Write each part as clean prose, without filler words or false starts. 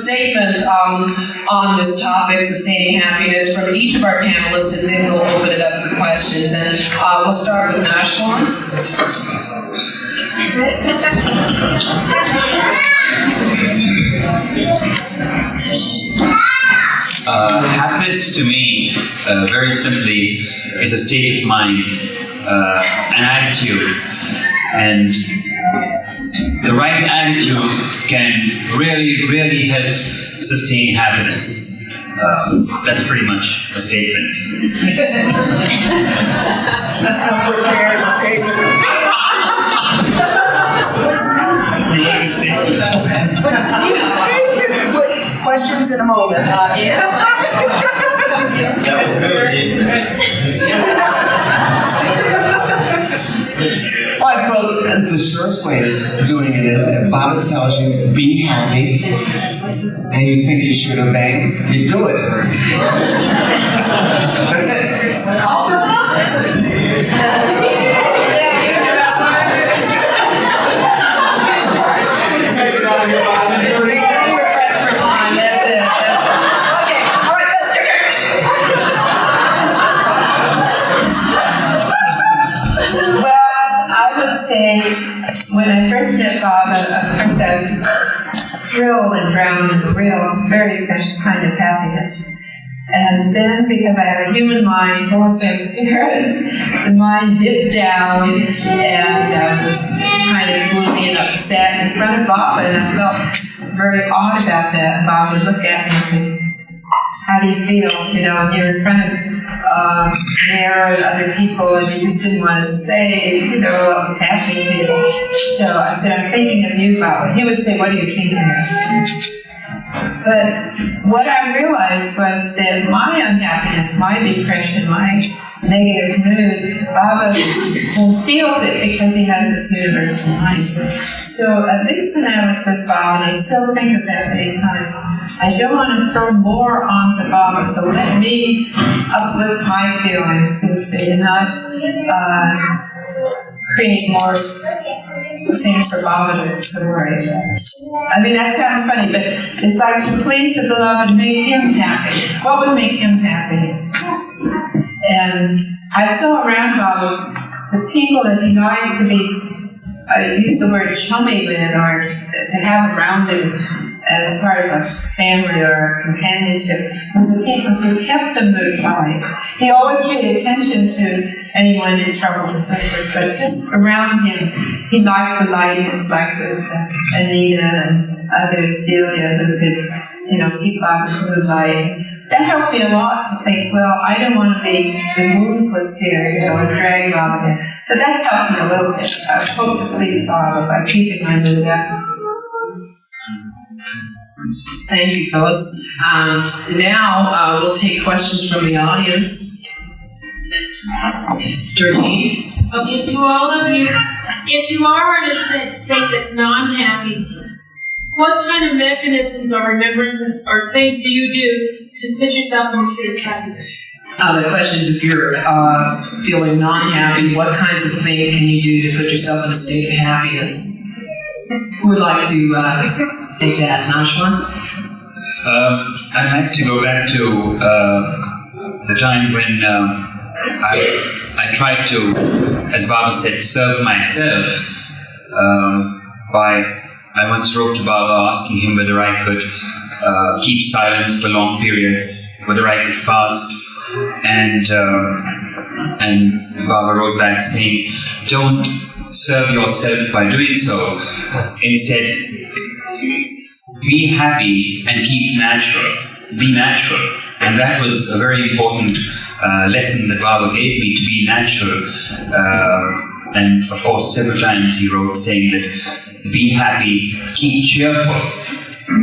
statement on this topic, sustaining happiness, from each of our panelists, and then we'll open it up for questions. And we'll start with Naosherwan. Happiness to me, very simply, is a state of mind, an attitude, and the right attitude can really help sustain happiness. That's pretty much a statement. Prepared statement. Questions in a moment. That was good. Well, I suppose the surest way of doing it is if Baba tells you, be happy, and you think you should obey, you do it. That's it. When I first met Baba, of course I was just thrilled and drowned in a real, very special kind of happiness. And then, because I have a human mind full of spirits, the mind dipped down and I was kind of gloomy and upset in front of Baba, and I felt very odd about that. And Baba would look at me and say, how do you feel? You know, and you're in front of mirror and other people, and you just didn't want to say, you know, what was happening to you. So I said, I'm thinking of you, Baba. He would say, what are you thinking of? But what I realized was that my unhappiness, my depression, my negative mood, Baba feels it because he has this universal mind. So at least when I was with Baba, and I still think of that many times, I don't want to throw more onto Baba, so let me uplift my feelings and not create more things for Baba to worry about. I mean, that sounds funny, but it's like to please the beloved, make him happy. What would make him happy? And I saw around Baba the people that he liked to be, I use the word chummy with, or to have around him as part of a family or a companionship, was the people who kept the mood high. He always paid attention to anyone in trouble and so forth, but just around him, he liked the lightness, like with Anita and others, Delia, who could, you know, keep on the mood light. That helped me a lot to think, well, I don't want to be the moonless here, you know, and drag Baba in. So that's helped me a little bit. I hope to please Baba by keeping my mood up. Thank you, Phyllis. Now we'll take questions from the audience. Gertine? If you are in a state that's non-happy, what kind of mechanisms or remembrances or things do you do to put yourself in a state of happiness? The question is, if you're feeling non-happy, what kinds of things can you do to put yourself in a state of happiness? Who would like to take that? Naosherwan? I'd like to go back to the time when I tried to, as Baba said, serve myself I once wrote to Baba asking him whether I could keep silence for long periods, whether I could fast, and Baba wrote back saying, don't serve yourself by doing so. Instead, be happy and keep natural. Be natural. And that was a very important lesson that Baba gave me, to be natural. And of course, several times he wrote saying that be happy, keep cheerful,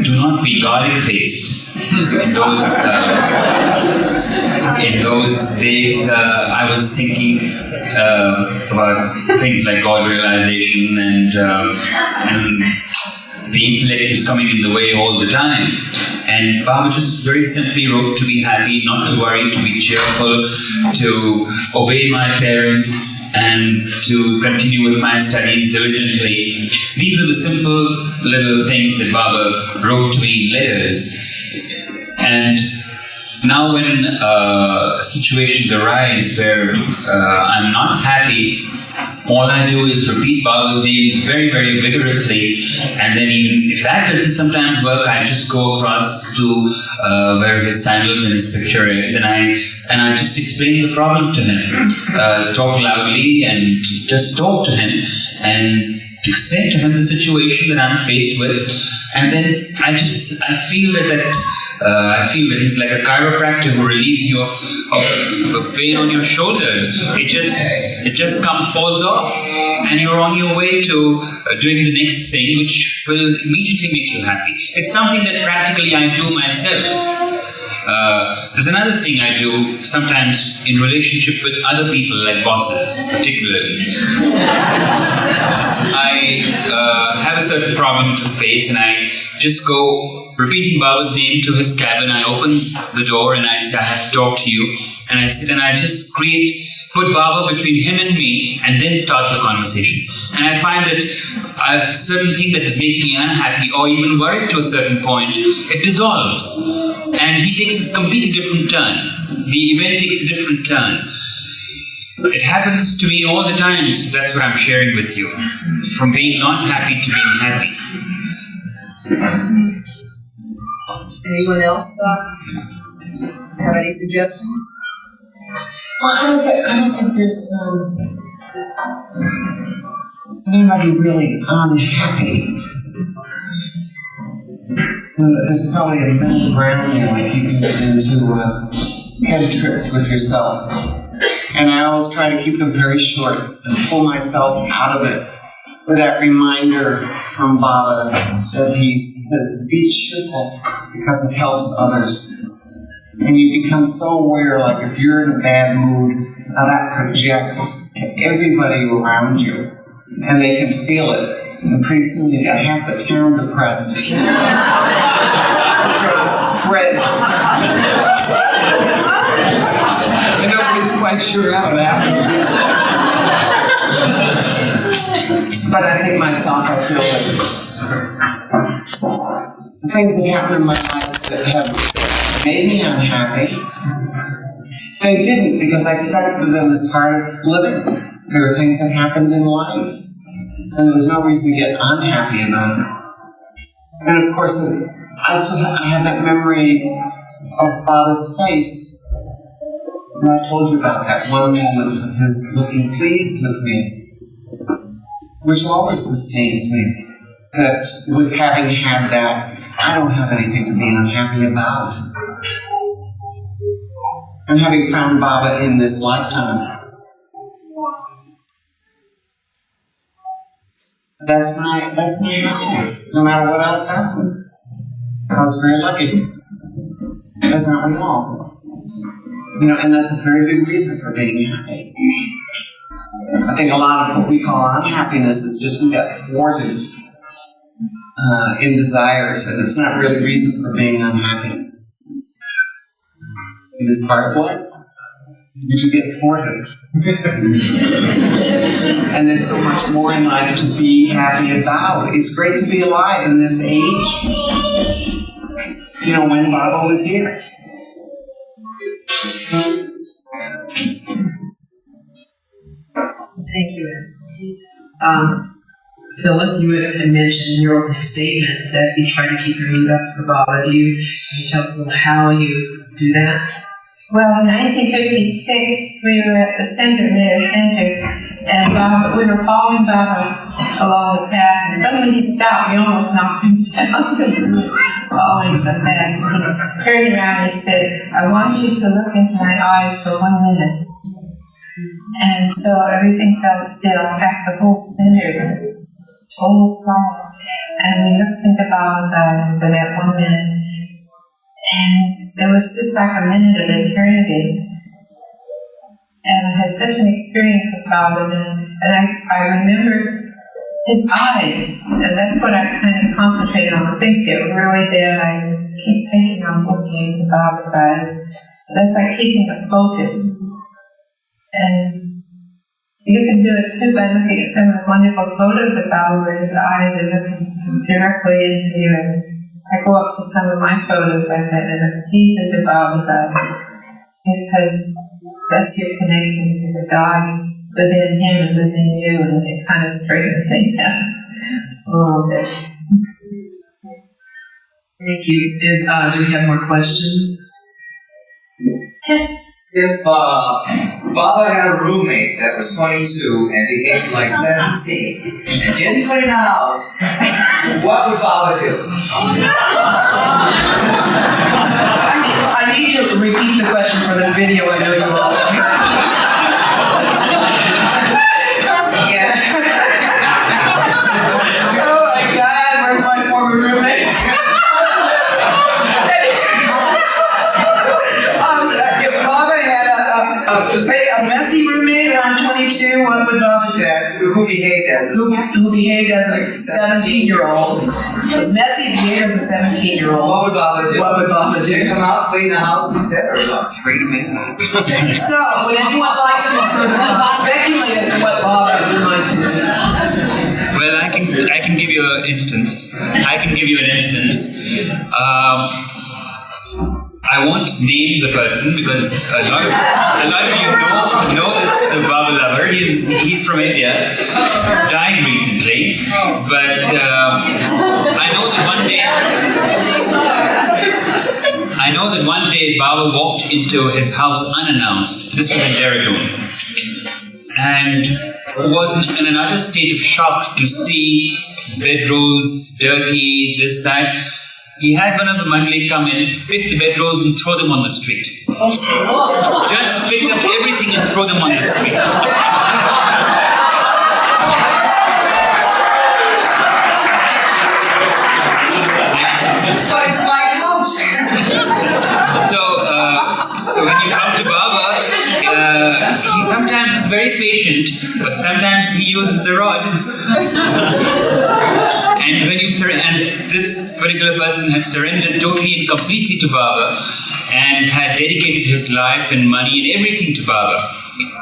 do not be garlic-faced. In those days, I was thinking about things like God realization and the intellect is coming in the way all the time. And Baba just very simply wrote to be happy, not to worry, to be cheerful, to obey my parents, and to continue with my studies diligently. These are the simple little things that Baba wrote to me in letters. And now when situations arise where I'm not happy, all I do is repeat Baba's name very, very vigorously, and then even if that doesn't sometimes work, I just go across to where his sandals and his picture is, and I just explain the problem to him, talk loudly and just talk to him, and explain to him the situation that I'm faced with, and then I feel that he's like a chiropractor who relieves you of pain on your shoulders. It just falls off, and you're on your way to doing the next thing, which will immediately make you happy. It's something that practically I do myself. There's another thing I do sometimes in relationship with other people, like bosses, particularly. I have a certain problem to face, and I just go repeating Baba's name to his cabin. I open the door and I start to talk to you, and I sit and I just put Baba between him and me, and then start the conversation. And I find that a certain thing that has made me unhappy or even worried to a certain point, it dissolves, and he takes a completely different turn. The event takes a different turn. It happens to me all the time, so that's what I'm sharing with you. From being not happy to being happy. Anyone else have any suggestions? Well, I don't think there's anybody really unhappy. There's probably a middle ground there, like you can get into head trips with yourself. And I always try to keep them very short and pull myself out of it with that reminder from Baba that he says, be cheerful because it helps others. And you become so aware, like if you're in a bad mood, how that projects to everybody around you. And they can feel it. And pretty soon you got half the town depressed. It sort of spreads. And nobody's quite sure how it happened. But I think myself, I feel that things that happen in my life that have made me unhappy, they didn't, because I accepted them as part of living. There were things that happened in life, and there was no reason to get unhappy about it. And of course, I have that memory of Baba's face. And I told you about that one moment of his looking pleased with me, which always sustains me. That with having had that, I don't have anything to be unhappy about. And having found Baba in this lifetime, that's my happiness. No matter what else happens, I was very lucky. That's not we all. And that's a very big reason for being happy. I think a lot of what we call unhappiness is just we got thwarted in desires, and it's not really reasons for being unhappy. It is part of life. You get thwarted. And there's so much more in life to be happy about. It's great to be alive in this age. When Baba was here. Thank you. Phyllis, you had mentioned in your opening statement that you try to keep your mood up for Baba. Can you tell us a little how you do that? Well, in 1956, we were at the Meher Center, and we were following Baba along the path, and suddenly he stopped. We almost knocked him down, following so fast. And he turned around and he said, I want you to look into my eyes for 1 minute. And so everything fell still. In fact, the whole center was total quiet. And we looked into Baba's eyes for that 1 minute. And it was just like a minute of eternity. And I had such an experience with Baba then. And I remember his eyes, and that's what I kind of concentrated on. When things get really bad, I keep thinking I'm looking to Baba's eyes. That's like keeping a focus. And you can do it too by looking at some of the wonderful photos of Baba where his eyes are looking directly into you. I go up to some of my photos like that and look deep into Baba's eyes, because that's your connection to the God within him and within you, and it kind of straightens things out a little bit. Thank you. Do we have more questions? Yes. If Baba had a roommate that was 22 and behaved like 17 and didn't clean the house, what would Baba do? I need you to repeat the question for the video. I know you all. Yeah. Oh my God, where's my former roommate? If Baba had say a messy roommate around 22, what would Baba do? Who behaved as Who behaved as a 17-year-old? Was messy and behaved as a 17-year-old. What would Baba do? What would Baba do? Come out, clean the house instead, or trade him in? So, would anyone like to sort of speculate as to what Baba might do? Well, I can give you an instance. I won't name the person because a lot of you know this Baba lover. He's from India, died recently, but I know that one day Baba walked into his house unannounced. This was in Dehradun, and was in an utter state of shock to see bedrolls, dirty, this, that. He had one of the Mandali come in, pick the bedrolls and throw them on the street. Just pick up everything and throw them on the street. So when you come to Baba, he sometimes is very patient, but sometimes he uses the rod. And when you and this particular person had surrendered totally and completely to Baba and had dedicated his life and money and everything to Baba.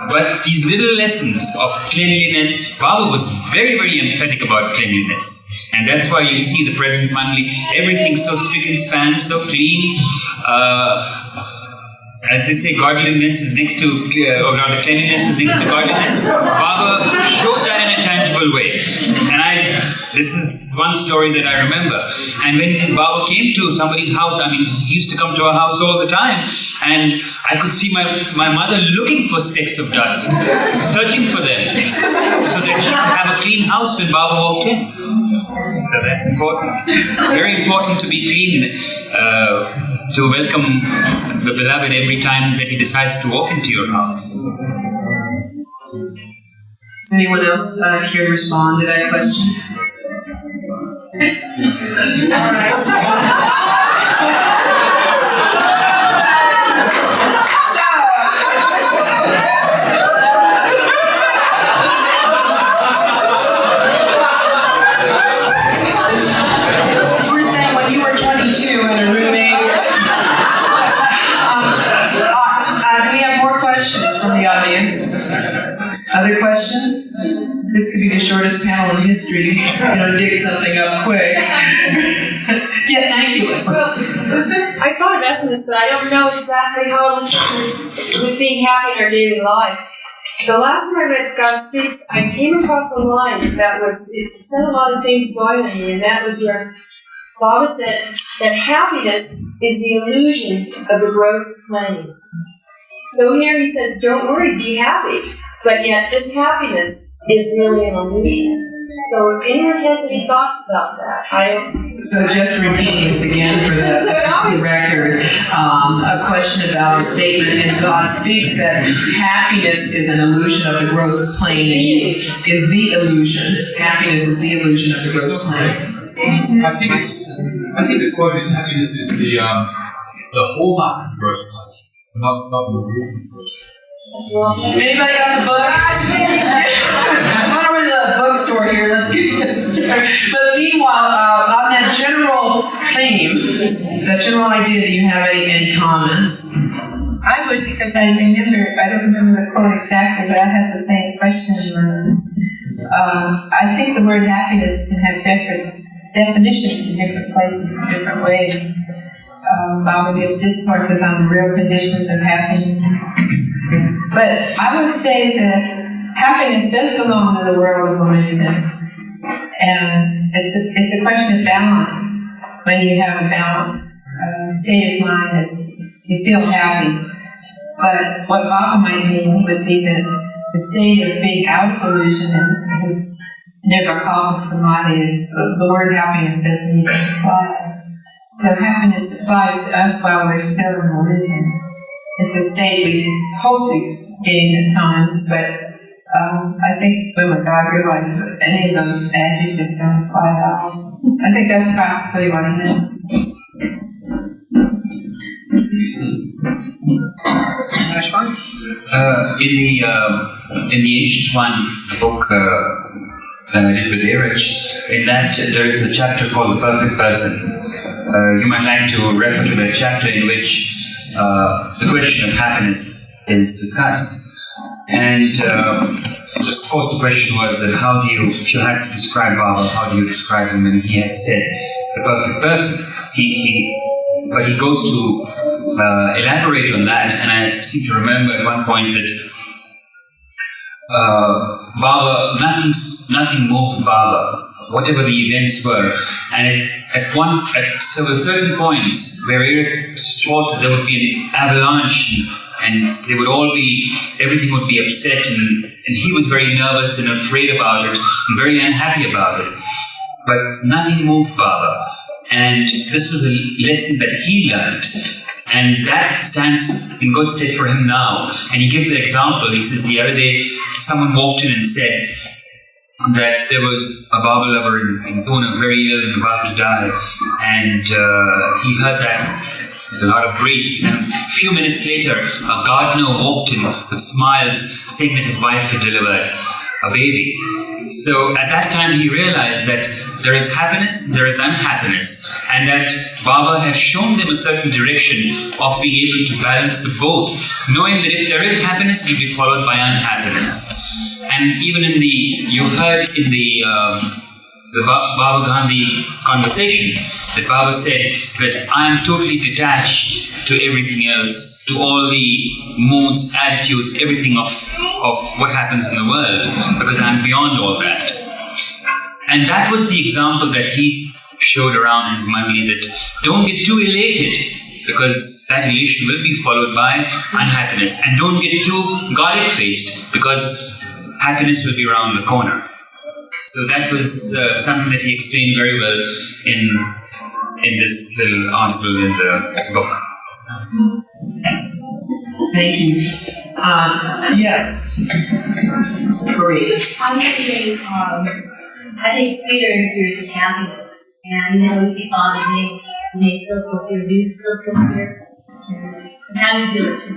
But these little lessons of cleanliness, Baba was very, very emphatic about cleanliness. And that's why you see the present monthly, everything so spick and span, so clean. As they say, godliness is next to, or rather cleanliness is next to godliness. Baba showed that in a tangible way. And this is one story that I remember. And when Baba came to somebody's house, I mean, he used to come to our house all the time, and I could see my mother looking for specks of dust, searching for them, so that she could have a clean house when Baba walked in. So that's important. Very important to be clean, to welcome the beloved every time that he decides to walk into your house. Does anyone else here respond to that question? All right. You were saying when you were 22 and a roommate. Do we have more questions from the audience? Other questions? This could be the shortest panel in history. Dig something up quick. Yeah, thank you. Well, I thought of asking this, but I don't know exactly how it looks with being happy in our daily life. The last time I read God Speaks, I came across a line that it said a lot of things going on me, and that was where Baba said that happiness is the illusion of the gross plane. So here he says, don't worry, be happy. But yet this happiness is really an illusion. So if anyone has any thoughts about that, I don't... So just repeating this again for the record, a question about a statement in God Speaks that happiness is an illusion of the gross plane. Is the illusion. Happiness is the illusion of the gross plane. I think the quote is happiness is the whole lot of gross plane, not the root gross plane. Anybody got the book? I'm going to the bookstore here. Let's get that general idea. Do you have any comments? I would, because I don't remember the quote exactly, but I had the same question. I think the word happiness can have different definitions in different places, in different ways. Baba gives discourses on the real conditions of happiness. But I would say that happiness does belong to the world of religion. And it's a question of balance. When you have a balanced state of mind and you feel happy. But what Baba might mean would be that the state of being out of illusion and his nirvikalpa samadhi is the word happiness doesn't even apply. So happiness applies to us while we're still in illusion. It's a state we hope to gain at times, but I think when God realizes that any of those adjectives don't apply at all. I think that's possibly what he meant. In the ancient one, the book that I did with Eric, in that there is a chapter called The Perfect Person. You might like to refer to that chapter in which the question of happiness is discussed. And of course the question was that how do you, if you had to describe Baba, how do you describe him? And he had said the perfect person. But he goes to elaborate on that, and I seem to remember at one point that Baba, nothing moved Baba, whatever the events were, and so there were certain points where Eric thought that there would be an avalanche, and they would all be, everything would be upset, and he was very nervous and afraid about it, and very unhappy about it. But nothing moved Baba, and this was a lesson that he learned. And that stands in good stead for him now. And he gives an example. He says the other day, someone walked in and said that there was a Baba lover in Pune, very ill and about to die. And he heard that with a lot of grief. And a few minutes later, a gardener walked in with smiles, saying that his wife had delivered a baby. So at that time, he realized that there is happiness, there is unhappiness, and that Baba has shown them a certain direction of being able to balance the both, knowing that if there is happiness, it will be followed by unhappiness. And even you heard in the Baba Gandhi conversation, that Baba said that I am totally detached to everything else, to all the moods, attitudes, everything of what happens in the world, because I am beyond all that. And that was the example that he showed around his mummy, that don't get too elated, because that elation will be followed by unhappiness. And don't get too garlic-faced, because happiness will be around the corner. So that was something that he explained very well in this little article in the book. Thank you. Yes. Great. I think fear interferes with happiness. And even though we keep on living, we may still feel fear. Do you still feel fear? And how do you deal with it?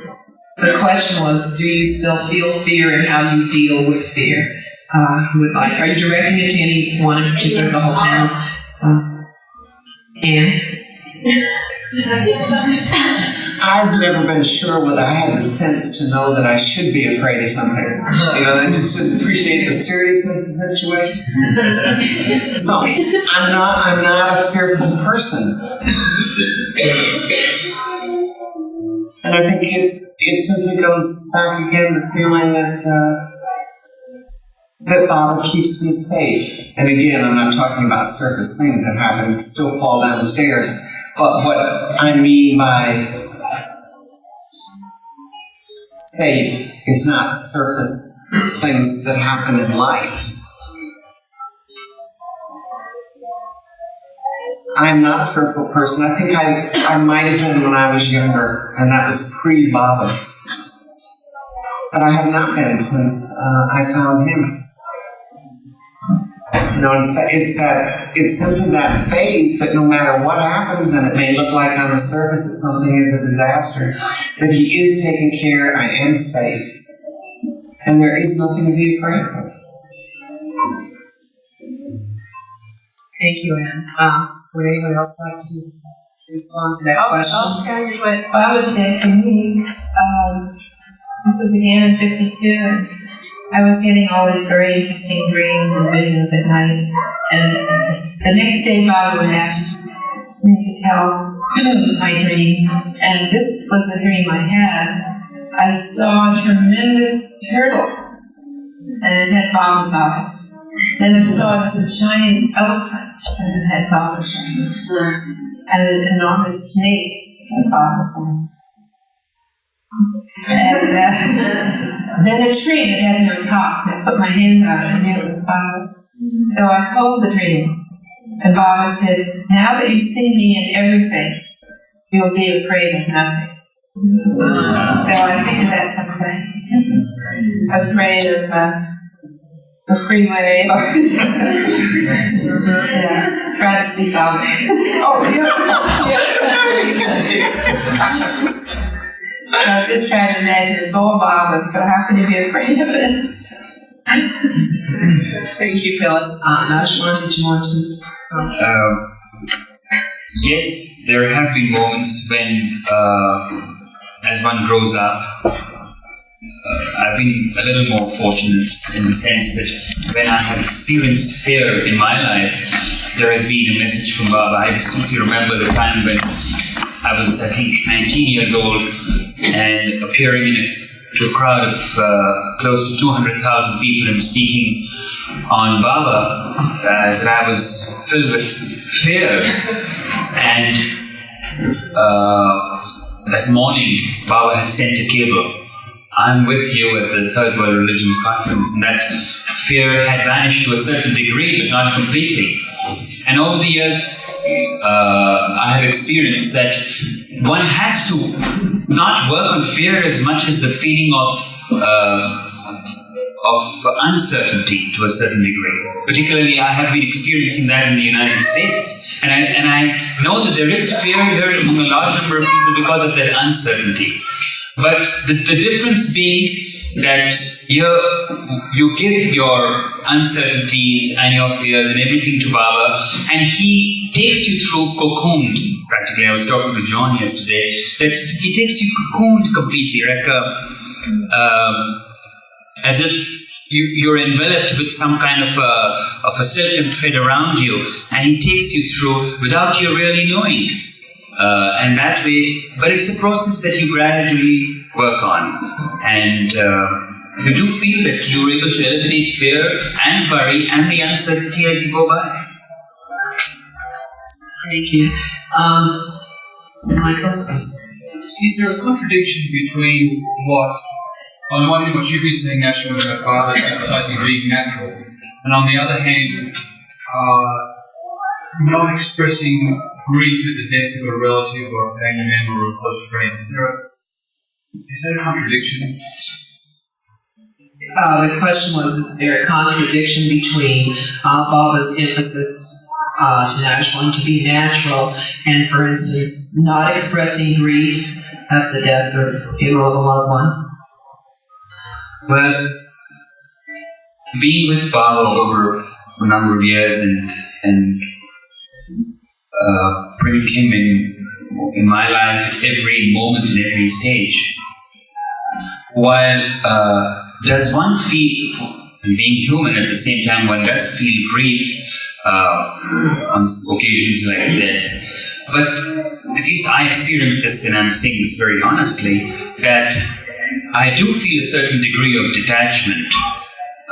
The question was, do you still feel fear, and how do you deal with fear? Are you directing it to anyone in particular, the whole panel? Anne? I've never been sure whether I had the sense to know that I should be afraid of something. You know, I just should appreciate the seriousness of the situation. So I'm not a fearful person. And I think it simply goes back again to feeling that Baba keeps me safe. And again, I'm not talking about surface things that happen to still fall downstairs. But what I mean by safe is not surface things that happen in life. I'm not a fearful person. I think I might have been when I was younger, and that was pre-Baba. But I have not been since I found him. You know, it's simply that faith that no matter what happens, and it may look like on the surface that something is a disaster, that he is taking care, I am safe, and there is nothing to be afraid of. Thank you, Anne. Would anyone else like to respond to that question? I'll tell you what Baba said to me. This was again in 52, and I was getting all these very interesting dreams and visions at night. And the next day, Baba would ask me to tell my dream. And this was the dream I had. I saw a tremendous turtle, and it had Baba's eye. Then I saw it was a giant elephant, and it had Baba's eye. And an enormous snake had Baba's eye. And then a tree that had no top, and I put my hand on it, and it was Baba. So I told the dream, and Baba said, now that you've seen me in everything, you'll be afraid of nothing. So I think of that sometimes. Afraid of the freeway or try to sleep out. Oh, So I just try to imagine it's all Baba, so how can you be afraid of it? Thank you, Phyllis. Naosherwan, did you want to? Yes, there have been moments when, as one grows up, I've been a little more fortunate in the sense that when I have experienced fear in my life, there has been a message from Baba. I distinctly remember the time when I was, I think, 19 years old and appearing to a crowd of close to 200,000 people and speaking on Baba, that I was filled with fear. And that morning, Baba had sent a cable. I'm with you at the Third World Religions Conference, and that fear had vanished to a certain degree, but not completely. And over the years, I have experienced that one has to not work on fear as much as the feeling of uncertainty to a certain degree. Particularly, I have been experiencing that in the United States, and I know that there is fear here among a large number of people because of that uncertainty. But the difference being that you give your uncertainties and your fears and everything to Baba, and he takes you through cocooned, practically. I was talking to John yesterday, that he takes you cocooned completely, like as if you're enveloped with some kind of a silken thread around you, and he takes you through without you really knowing. And that way, but it's a process that you gradually work on, and you do feel that you're able to eliminate fear and worry and the uncertainty as you go by. Thank you. Michael? Is there a contradiction between what, on one hand, what you've been saying naturally about Father emphasizing being natural, and on the other hand, not expressing grief at the death of a relative or a family member or a close friend? Is there a contradiction? The question was, is there a contradiction between Baba's emphasis to Naosherwan to be natural and, for instance, not expressing grief at the death or funeral of a loved one? Well, being with Baba over a number of years and bring him in my life at every moment and every stage. While does one feel, being human at the same time, one does feel grief on occasions like that. But at least I experienced this, and I'm saying this very honestly, that I do feel a certain degree of detachment.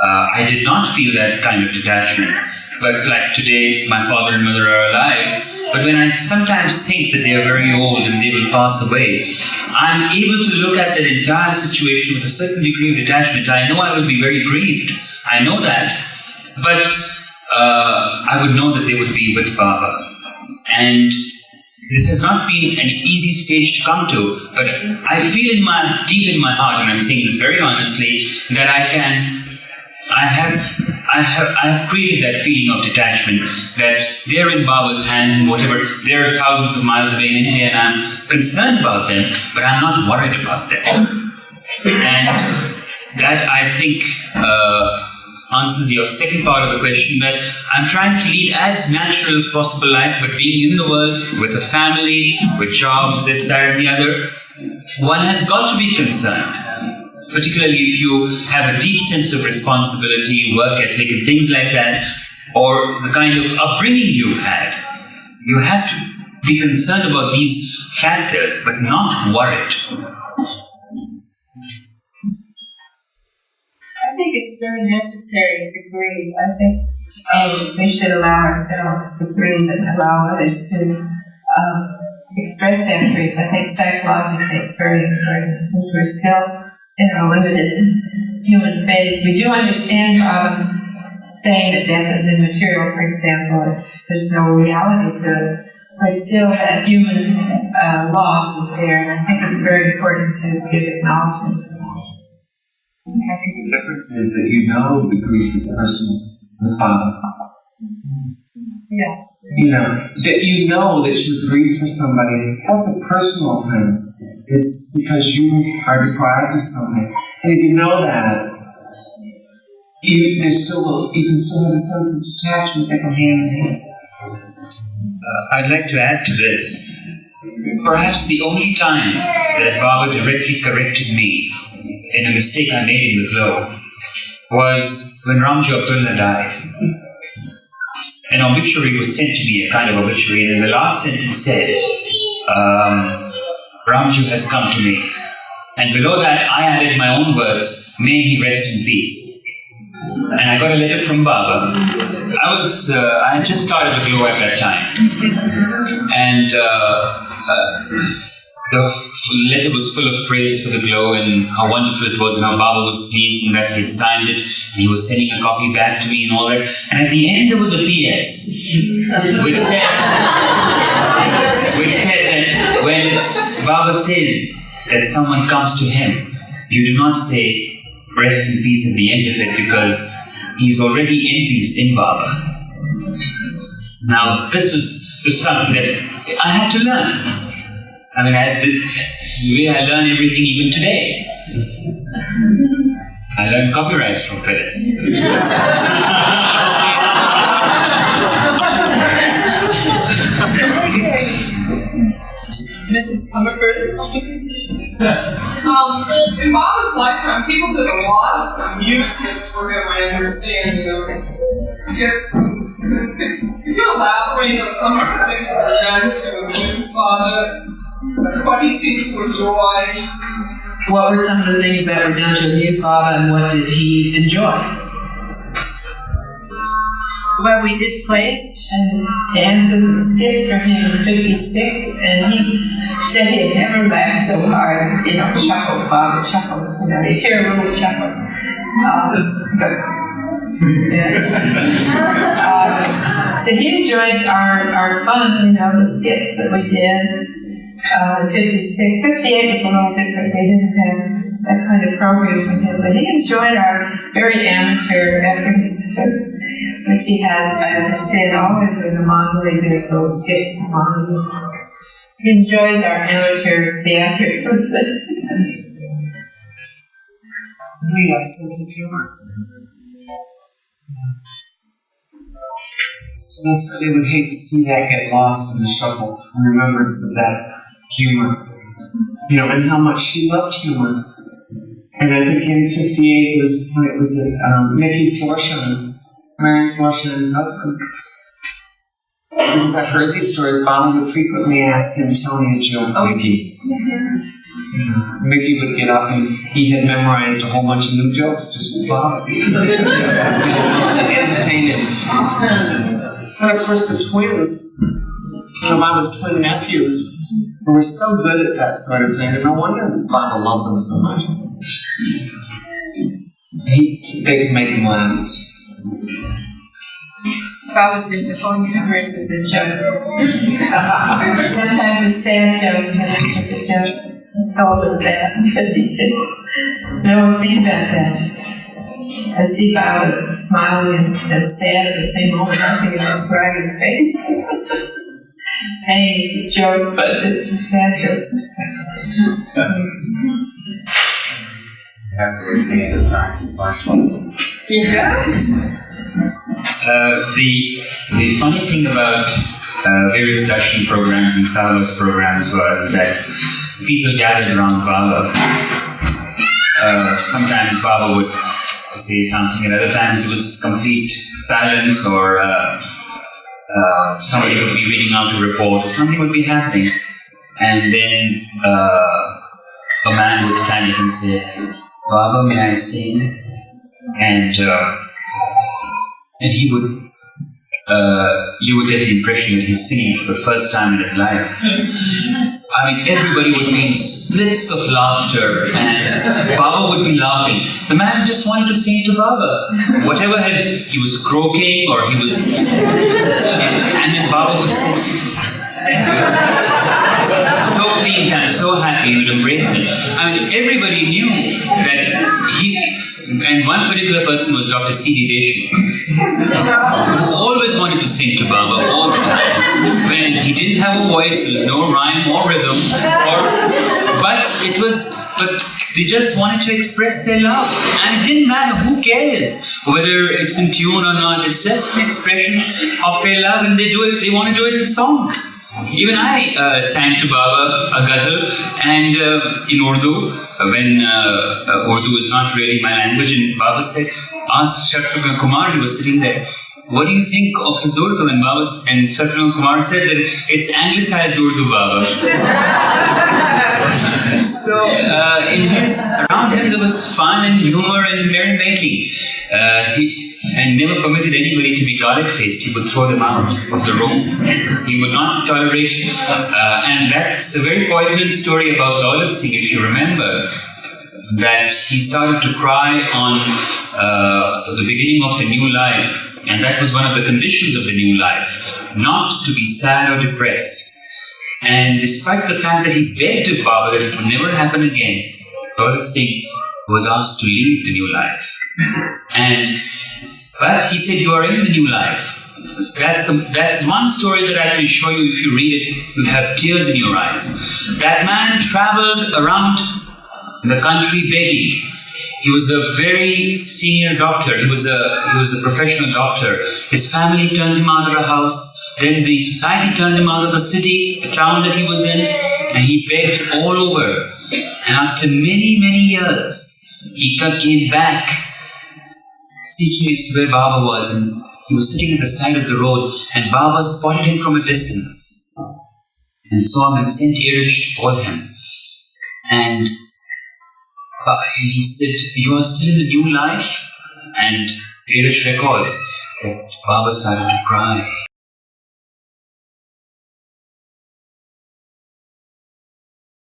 I did not feel that kind of detachment. But like today, my father and mother are alive. But when I sometimes think that they are very old and they will pass away, I'm able to look at that entire situation with a certain degree of detachment. I know I will be very grieved. I know that. But I would know that they would be with Baba. And this has not been an easy stage to come to. But I feel deep in my heart, and I'm saying this very honestly, that I have created that feeling of detachment, that they're in Baba's hands and whatever, they're thousands of miles away in India, and I'm concerned about them, but I'm not worried about them. And that, I think, answers your second part of the question, that I'm trying to lead as natural as possible life, but being in the world, with a family, with jobs, this, that, and the other, one has got to be concerned. Particularly if you have a deep sense of responsibility, work ethic, and things like that, or the kind of upbringing you've had, you have to be concerned about these factors, but not worried. I think it's very necessary to grieve. I think we should allow ourselves to grieve and allow others to express that grief. I think psychologically it's very important, since we're still in our limited human phase. We do understand saying that death is immaterial, for example. There's no reality to it. But still, that human loss is there, and I think it's very important to give acknowledgement to that. I think the difference is that you know the grief is personal with Father. Yeah. You know, that you know that you grieve for somebody, that's a personal thing. It's because you are deprived of something. And if you know that, you can still have a sense of detachment that can hand in hand. I'd like to add to this. Perhaps the only time that Baba directly corrected me in a mistake I made in the glow was when Ramju Abdullah died. An obituary was sent to me, a kind of obituary, and the last sentence said, Ramju has come to me. And below that, I added my own words, may he rest in peace. And I got a letter from Baba. I had just started the glow at that time. And the letter was full of praise for the glow and how wonderful it was, and how Baba was pleased and that he had signed it, and he was sending a copy back to me and all that. And at the end there was a PS, which said that when Baba says that someone comes to him, you do not say rest in peace at the end of it, because he's already in peace in Baba. Now this was something that I had to learn. I mean, the way I learn everything even today. I learned copyrights from Filis. Mrs. Comerford. In Baba's lifetime, people did a lot of amusements for him, I understand, skits. Could you elaborate on some of the things that were done to amuse Baba? What he seemed to enjoy? What were some of the things that were done to amuse Baba, and what did he enjoy? Well, we did plays and dances and skits for him in '56, and he said he had never laughed so hard. Chuckled, Baba chuckles. You hear a little chuckle. So he enjoyed our fun, the skits that we did. 56, 58 was a little different. They didn't have that kind of program for him, but he enjoyed our very amateur efforts, which he has, I understand, always with the Monthly, doing those skits in Monthly. He enjoys our amateur theatrics. We have a sense of humor. They would hate to see that get lost in the shuffle, the remembrance of that humor. And how much she loved humor. And I think in '58 was Mickey Florsheim, Marion Florsheim's husband. Because I've heard these stories, Baba would frequently ask him, tell me a joke, Mickey. Mickey would get up and he had memorized a whole bunch of new jokes just with Baba. Entertain him. And of course the twins, Baba's twin nephews, were so good at that sort of thing, and no wonder Baba loved them so much. They could make him laugh. Baba's into phone universe as a joke. Sometimes a sad joke, and then it's a joke. How old is that? 52. No, think about that. I see Baba smiling and sad at the same moment. I think I describe his face. Saying it's a joke, but it's a sad joke. After a day of time, The funny thing about various darshan programs and Sahavas programs was that people gathered around Baba. Sometimes Baba would say something, and other times it was complete silence, or somebody would be reading out a report, or something would be happening. And then a man would stand up and say, "Baba, may I sing?" And he would, you would get the impression that he's singing for the first time in his life. I mean, everybody would be in splits of laughter, and Baba would be laughing. The man just wanted to sing to Baba. Whatever he was croaking, or he was, and then Baba would say, so pleased and so happy, he would embrace him. I mean, everybody knew that and one particular person was Dr. C.D. Deshmukh, who always wanted to sing to Baba all the time. When he didn't have a voice, there was no rhyme or rhythm, but they just wanted to express their love. And it didn't matter, who cares whether it's in tune or not, it's just an expression of their love, and they want to do it in song. Even I sang to Baba a ghazal, and in Urdu, when Urdu is not really my language, and Baba asked Shatrughan Kumar, he was sitting there, "What do you think of his Urdu?" And Shatrughan Kumar said that it's anglicized Urdu, Baba. So around him there was fun and humor and merrymaking. And never permitted anybody to be Codec-faced. He would throw them out of the room. He would not tolerate, and that's a very poignant story about Daulat Singh, if you remember, that he started to cry on the beginning of the new life, and that was one of the conditions of the new life, not to be sad or depressed. And despite the fact that he begged of Baba that it would never happen again, Daulat Singh was asked to leave the new life. But he said, "You are in the new life." That's one story that I can show you. If you read it, you'll have tears in your eyes. That man traveled around the country begging. He was a very senior doctor. He was a professional doctor. His family turned him out of the house. Then the society turned him out of the city, the town that he was in, and he begged all over. And after many, many years, he came back, seeking as to where Baba was, and he was sitting at the side of the road, and Baba spotted him from a distance and saw him and sent Irish to call him. And he said, "You are still in the new life?" And Irish records that Baba started to cry.